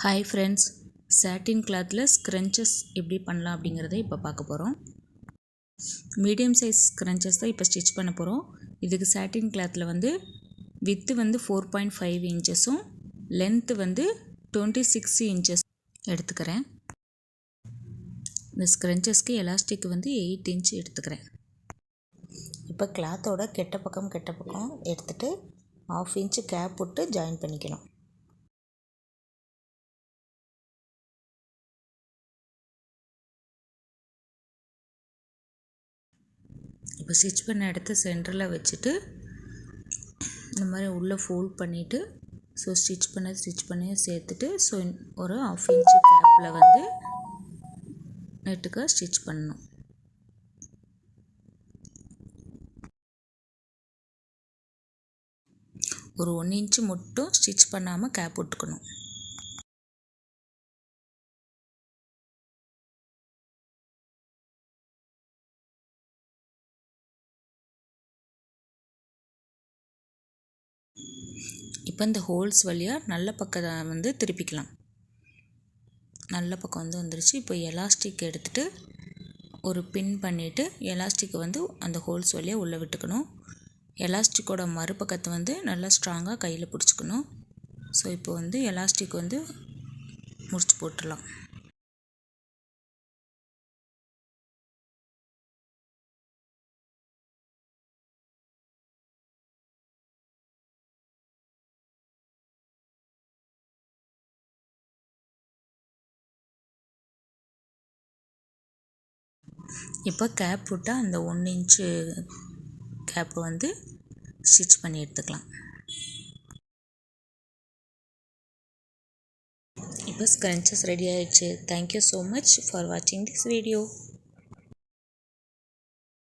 Hi friends, சாட்டின் கிளாத்தில் ஸ்க்ரன்ச்சஸ் எப்படி பண்ணலாம் அப்படிங்கிறத இப்போ பார்க்க போகிறோம். மீடியம் சைஸ் ஸ்க்ரன்ச்சஸ் தான் இப்போ ஸ்டிச் பண்ண போகிறோம். இதுக்கு சாட்டின் கிளாத்தில் வந்து வித்து வந்து 4.5 இன்ச்சஸும் லென்த்து வந்து 26 இன்ச்சஸ் எடுத்துக்கிறேன். இந்த ஸ்க்ரன்ச்சஸ்க்கு எலாஸ்டிக் வந்து 8 இன்ச் எடுத்துக்கிறேன். இப்போ கிளாத்தோட கெட்ட பக்கம் எடுத்துகிட்டு 1/2 இன்ச்சு கேப் விட்டு ஜாயின் பண்ணிக்கணும். இப்போ ஸ்டிச் பண்ண இடத்த சென்டரில் வச்சுட்டு இந்த மாதிரி உள்ளே ஃபோல்ட் பண்ணிவிட்டு ஸ்டிச் பண்ணி சேர்த்துட்டு ஒரு 1/2 இன்ச்சு கேப்பில் வந்து நெட்டுக்கு ஸ்டிச் பண்ணணும். ஒரு 1 இன்ச்சு மட்டும் ஸ்டிச் பண்ணாமல் கேப் விட்டுக்கணும். இப்போ இந்த ஹோல்ஸ் வழியாக நல்ல பக்கத்தை வந்து திருப்பிக்கலாம். நல்ல பக்கம் வந்து வந்துருச்சு. இப்போ எலாஸ்டிக் எடுத்துகிட்டு ஒரு பின் பண்ணிவிட்டு எலாஸ்டிக்கை வந்து அந்த ஹோல்ஸ் வழியாக உள்ளே விட்டுக்கணும். எலாஸ்டிக்கோட மறுபக்கத்தை வந்து நல்லா ஸ்ட்ராங்காக கையில் பிடிச்சிக்கணும். இப்போ வந்து எலாஸ்டிக் வந்து முடிச்சு போட்டுடலாம். இப்போ கேப் விட்டால் அந்த 1 இன்ச்சு கேப்பை வந்து ஸ்டிச் பண்ணி எடுத்துக்கலாம். இப்போ ஸ்க்ரன்ச்சஸ் ரெடி ஆயிடுச்சு. தேங்க்யூ ஸோ மச் ஃபார் வாட்சிங் திஸ் வீடியோ.